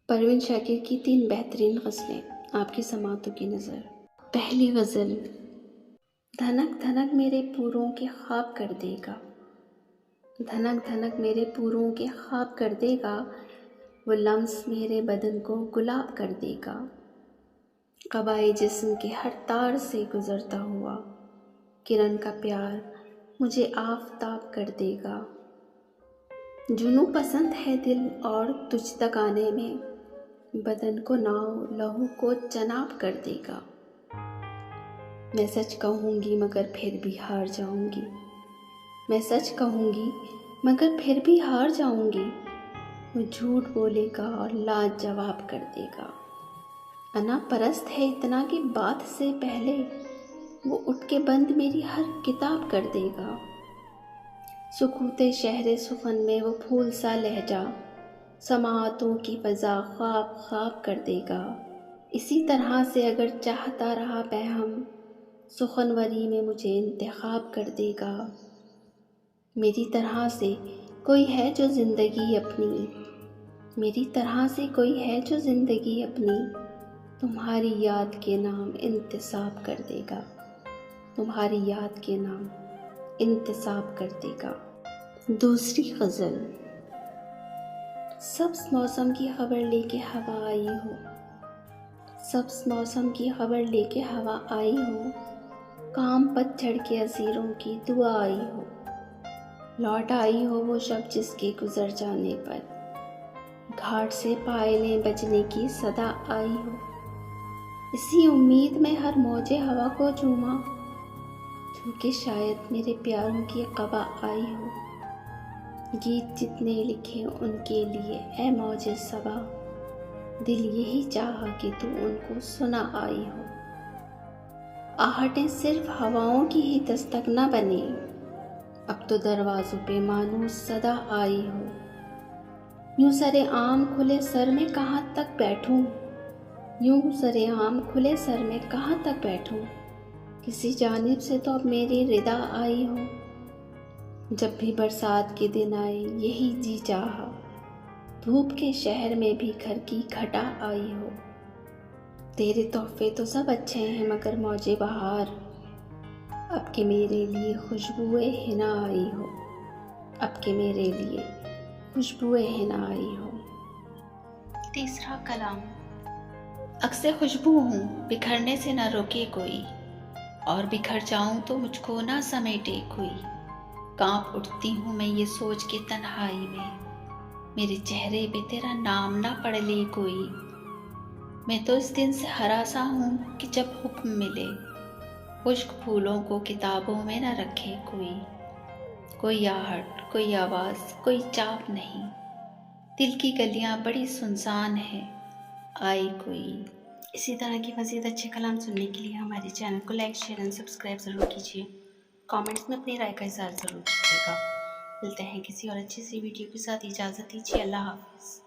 پروین شاکر کی 3 بہترین غزلیں آپ کی سماعتوں کی نظر۔ پہلی غزل، دھنک دھنک میرے پوروں کے خواب کر دے گا، دھنک دھنک میرے پوروں کے خواب کر دے گا، وہ لمس میرے بدن کو گلاب کر دے گا، قبائے جسم کے ہر تار سے گزرتا ہوا کرن کا پیار مجھے آفتاب کر دے گا، جنوں پسند ہے دل اور تجھ تک آنے میں، بدن کو ناؤ لہو کو چناب کر دے گا، میں سچ کہوں گی مگر پھر بھی ہار جاؤں گی، میں سچ کہوں گی مگر پھر بھی ہار جاؤں گی، وہ جھوٹ بولے گا اور لاجواب کر دے گا، انا پرست ہے اتنا کہ بات سے پہلے وہ اٹھ کے بند میری ہر کتاب کر دے گا، سکوت شہر سخن میں وہ پھول سا لہجہ سماعتوں کی فضا خواب خواب کر دے گا، اسی طرح سے اگر چاہتا رہا پیہم سخنوری میں مجھے انتخاب کر دے گا، میری طرح سے کوئی ہے جو زندگی اپنی، میری طرح سے کوئی ہے جو زندگی اپنی تمہاری یاد کے نام انتصاب کر دے گا، تمہاری یاد کے نام انتصاب کر دے گا۔ دوسری غزل، سبز موسم کی خبر لے کے ہوا آئی ہو، سبز موسم کی خبر لے کے ہوا آئی ہو، کام پتجھڑ کے اسیروں کی دعا آئی ہو، لوٹ آئی ہو وہ شب جس کے گزر جانے پر گھاٹ سے پائلیں بجنے کی صدا آئی ہو، اسی امید میں ہر موج ہوا کو چوما کیونکہ شاید میرے پیاروں کی قبا آئی ہو، گیت جتنے لکھے ان کے لیے اے موج صبا، دل یہی چاہا کہ تو ان کو سنا آئی ہو، آہٹیں صرف ہواؤں کی ہی دستک نہ بنے، اب تو دروازوں پہ مانوس صدا آئی ہو، یوں سر عام کھلے سر میں کہاں تک بیٹھوں، یوں سر عام کھلے سر میں کہاں تک بیٹھوں، کسی جانب سے تو اب میری ردا آئی ہو، جب بھی برسات کے دن آئے یہی جی چاہا، دھوپ کے شہر میں بھی گھر کی گھٹا آئی ہو، تیرے تحفے تو سب اچھے ہیں مگر موج بہار، اب کہ میرے لیے خوشبوئے حنا آئی ہو، اب کہ میرے لیے خوشبوئے حنا آئی ہو۔ تیسرا کلام، عکس خوشبو ہوں بکھرنے سے نہ روکے کوئی، اور بکھر جاؤں تو مجھ کو نہ سمیٹے کوئی، کانپ اٹھتی ہوں میں یہ سوچ کے تنہائی میں، میرے چہرے پہ تیرا نام نہ پڑھ لے کوئی، میں تو اس دن سے ہراساں ہوں کہ جب حکم ملے خشک پھولوں کو کتابوں میں نہ رکھے کوئی آہٹ کوئی آواز کوئی چاپ نہیں، دل کی گلیاں بڑی سنسان ہیں آئی کوئی۔ اسی طرح کی مزید اچھے کلام سننے کے لیے ہمارے چینل کو لائک شیئر اور سبسکرائب ضرور کیجیے، کامنٹس میں اپنی رائے کا اظہار ضرور کیجیے گا۔ ملتے ہیں کسی اور اچھی سی ویڈیو کے ساتھ، اجازت دیجیے، اللہ حافظ۔